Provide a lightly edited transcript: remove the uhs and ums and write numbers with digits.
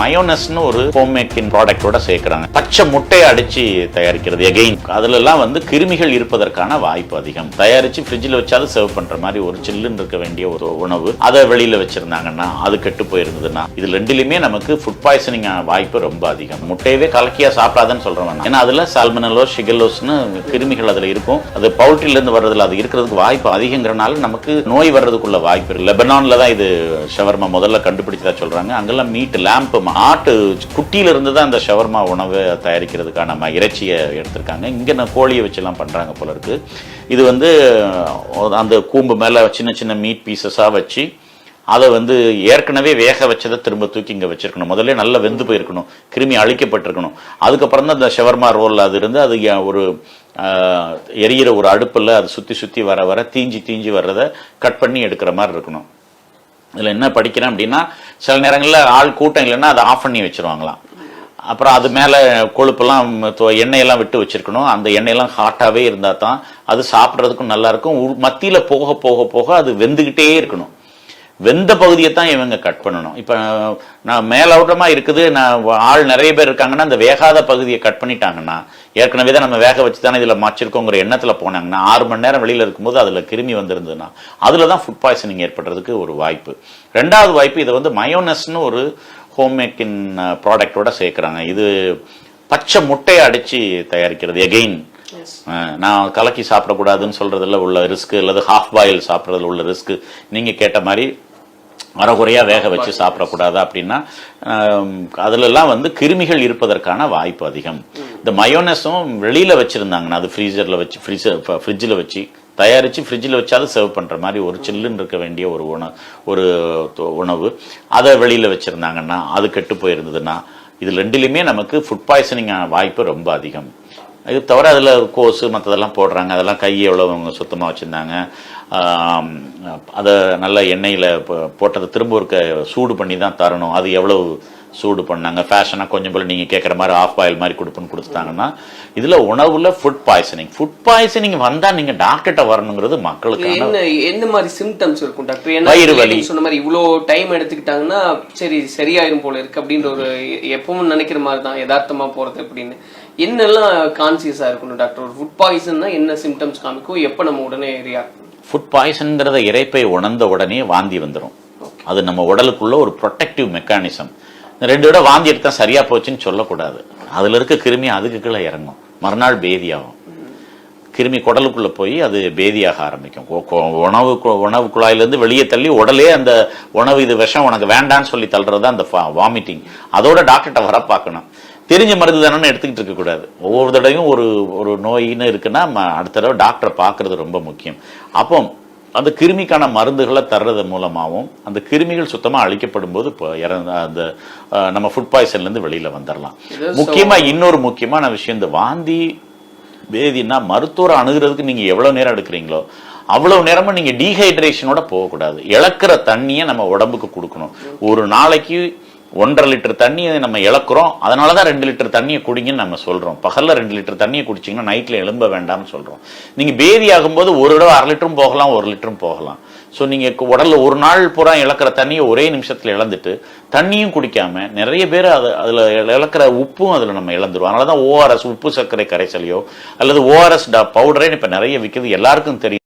மயோனஸ்னு ஒரு home making ப்ராடக்டோட சேர்க்கிறாங்க. பச்சை முட்டையை அடிச்சு தயாரிக்கிறது. எகெயின் அதுல எல்லாம் கிருமிகள் இருப்பதற்கான வாய்ப்பு அதிகம். தயாரிச்சு ஃப்ரிட்ஜில் வச்சாலும் சர்வ் பண்ற மாதிரி ஒரு சில்லுன்னு இருக்க வேண்டிய ஒரு உணவு அதை வெளியில வச்சிருந்தாங்கன்னா அது கெட்டு போயிருந்ததுன்னா இது ரெண்டுலயுமே நமக்கு ஃபுட் பாய்சனிங் வாய்ப்பு ரொம்ப அதிகம். முட்டையவே கலக்கியா சாப்பிடாதுன்னு சொல்றேன். ஏன்னா அதுல சால்மனலோ ஷிகல்லோஸ்னு கிருமிகள் அதுல இருக்கும். அது பவுல்ட்ரில இருந்து வர்றதுல அது இருக்கிறதுக்கு வாய்ப்பு அதிகங்கிறனால நமக்கு நோய் வர்றதுக்குள்ள வாய்ப்பு இருக்கு. லெபனான்ல தான் இது ஷவர்மா முதல்ல கண்டுபிடிச்சதா சொல்றாங்க. அங்கெல்லாம் மீட் லேம்ப் ஆட்டு குட்டியில இருந்து தான் அந்த ஷவர்மா உணவை தயாரிக்கிறதுக்கான நம்ம இறைச்சியை எடுத்திருக்காங்க. இங்க கோழியை வச்செல்லாம் பண்றாங்க போல இருக்கு. இது அந்த கூம்பு மேல சின்ன சின்ன மீட் பீசஸா வச்சு அதை ஏற்கனவே வேக வச்சதை திரும்ப தூக்கி இங்க வச்சிருக்கணும். முதல்ல நல்லா வெந்து போயிருக்கணும், கிருமி அழிக்கப்பட்டிருக்கணும். அதுக்கப்புறம் தான் அந்த ஷவர்மா ரோல் அது இருந்து அது ஒரு எரியிற ஒரு அடுப்புல அது சுத்தி சுத்தி வர வர தீஞ்சி வர்றதை கட் பண்ணி எடுக்கிற மாதிரி இருக்கணும். இதுல என்ன படிக்கிறேன் அப்படின்னா, சில நேரங்களில் ஆள் கூட்டம் இல்லைன்னா அதை ஆஃப் பண்ணி வச்சிருவாங்களாம். அப்புறம் அது மேல கொழுப்பெல்லாம் எண்ணெயெல்லாம் விட்டு வச்சிருக்கணும். அந்த எண்ணெயெல்லாம் ஹாட்டாவே இருந்தா தான் அது சாப்பிட்றதுக்கும் நல்லா இருக்கும். மத்தியில போக போக போக அது வெந்துகிட்டே இருக்கணும். வெந்த பகுதியை தான் இவங்க கட் பண்ணணும். இப்ப நான் மேலோட்டமா இருக்குது, நான் ஆள் நிறைய பேர் இருக்காங்கன்னா அந்த வேகாத பகுதியை கட் பண்ணிட்டாங்கன்னா, ஏற்கனவே தான் நம்ம வேக வச்சு தானே இதுல மாச்சிருக்கோங்கிற எண்ணத்துல போனாங்கன்னா 6 மணி நேரம் வெளியில இருக்கும்போது அதுல கிருமி வந்திருந்ததுன்னா அதுலதான் ஃபுட் பாய்சனிங் ஏற்படுறதுக்கு ஒரு வாய்ப்பு. ரெண்டாவது வாய்ப்பு, இதை மயோனஸ்னு ஒரு ஹோம் மேக்கிங் ப்ராடக்டோட சேர்க்கிறாங்க. இது பச்சை முட்டையை அடிச்சு தயாரிக்கிறது. எகெயின் நான் கலக்கி சாப்பிடக்கூடாதுன்னு சொல்றதுல உள்ள ரிஸ்க், அல்லது ஹாஃப் பாயில் சாப்பிட்றதுல உள்ள ரிஸ்க், நீங்க கேட்ட மாதிரி அறகுறையா வேக வச்சு சாப்பிடக்கூடாது அப்படின்னா அதுல எல்லாம் கிருமிகள் இருப்பதற்கான வாய்ப்பு அதிகம். இந்த மயோனஸும் வெளியில வச்சிருந்தாங்கன்னா அது ஃப்ரீசர்ல வச்சு ஃப்ரிட்ஜில் வச்சு தயாரிச்சு ஃப்ரிட்ஜில் வச்சாலும் சர்வ் பண்ற மாதிரி ஒரு சில்லுன்னு இருக்க வேண்டிய ஒரு உணவு அதை வெளியில வச்சிருந்தாங்கன்னா அது கெட்டு போயிருந்ததுன்னா இது ரெண்டுலயுமே நமக்கு ஃபுட் பாய்சனிங் வாய்ப்பு ரொம்ப அதிகம். இது தவிர அதில் கோஸு மற்றதெல்லாம் போடுறாங்க. அதெல்லாம் கையை எவ்வளோ அவங்க சுத்தமாக வச்சுருந்தாங்க. அதை நல்ல எண்ணெயில் போட்டதை திரும்ப ஒரு சூடு பண்ணி தான் தரணும். அது எவ்வளவு சூடு பண்ணாங்க, ஃபேஷனாக கொஞ்சம் போல் நீங்கள் கேட்குற மாதிரி ஆஃப் பாயில் மாதிரி கொடுத்துட்டாங்கன்னா இதில் உணவில் ஃபுட் பாய்சனிங் வந்தால் நீங்கள் டாக்டர்கிட்ட வரணுங்கிறது மக்களுக்கு. எந்த மாதிரி சிம்டம்ஸ் இருக்கும் டாக்டர்? வயிறு வலி சொன்ன மாதிரி இவ்வளோ டைம் எடுத்துக்கிட்டாங்கன்னா சரியாயிரும் போல இருக்கு அப்படின்ற ஒரு எப்பவும் நினைக்கிற மாதிரி தான் யதார்த்தமா போறது அப்படின்னு. என்னெல்லாம் கான்சியஸா இருக்கணும் டாக்டர்? ஒரு ஃபுட் பாய்சன்னா என்ன சிம்டம்ஸ் காமிக்கும், எப்போ நம்ம உடனே ரியாக்ட்? ஃபுட் பாய்சன்ங்கிறத இறைப்பை உணர்ந்த உடனே வாந்தி வந்துடும். அது நம்ம உடலுக்குள்ள ஒரு ப்ரொடெக்டிவ் மெக்கானிசம். 2 விட வாந்தி எடுத்தா சரியா போச்சுன்னு சொல்லக்கூடாது. அதுல இருக்க கிருமி அதுக்கு கீழே இறங்கும், மறுநாள் பேதியாகும். கிருமி குடலுக்குள்ள போய் அது பேதியாக ஆரம்பிக்கும். உணவு குழாயிலிருந்து வெளியே தள்ளி உடலே அந்த உணவு இது விஷம் உனக்கு வேண்டான்னு சொல்லி தள்ளுறது அந்த வாமிட்டிங். அதோட டாக்டர்கிட்ட வர பார்க்கணும். தெரிஞ்ச மருந்து தானே எடுத்துக்கிட்டு இருக்க கூடாது. ஒவ்வொரு தடவையும் ஒரு நோயின்னு இருக்குன்னா அடுத்த தடவை டாக்டரை பார்க்கறது ரொம்ப முக்கியம். அப்போ அந்த கிருமிக்கான மருந்துகளை தர்றது மூலமாகவும் அந்த கிருமிகள் சுத்தமா அழிக்கப்படும் போது அந்த நம்ம ஃபுட் பாய்சன்ல இருந்து வெளியில வந்துடலாம். முக்கியமா இன்னொரு முக்கியமான விஷயம், இந்த வாந்தி பேதினா மருத்துவரை அணுகிறதுக்கு நீங்க எவ்வளவு நேரம் எடுக்கிறீங்களோ அவ்வளவு நேரமும் நீங்க டீஹைட்ரேஷனோட போகக்கூடாது. இழக்கிற தண்ணியை நம்ம உடம்புக்கு கொடுக்கணும். ஒரு நாளைக்கு 1.5 லிட்டர் தண்ணியை நம்ம இழக்கிறோம். அதனாலதான் 2 லிட்டர் தண்ணியை குடிங்கன்னு நம்ம சொல்றோம். பகல்ல 2 லிட்டர் தண்ணியை குடிச்சிங்கன்னா நைட்ல எழும்ப வேண்டாம்னு சொல்றோம். நீங்க பேதி ஆகும்போது ஒரு தடவை 1/2 லிட்டரும் போகலாம், 1 லிட்டரும் போகலாம். ஸோ நீங்க உடல்ல ஒரு நாள் பூரா இழக்கிற தண்ணியை ஒரே நிமிஷத்துல இழந்துட்டு தண்ணியும் குடிக்காம நிறைய பேர் அதுல இழக்கிற உப்பும் அதுல நம்ம இழந்துருவோம். அதனாலதான் ORS உப்பு சர்க்கரை கரைசலையோ அல்லது ORS பவுடரே இப்ப நிறைய விற்கிறது எல்லாருக்கும் தெரியும்.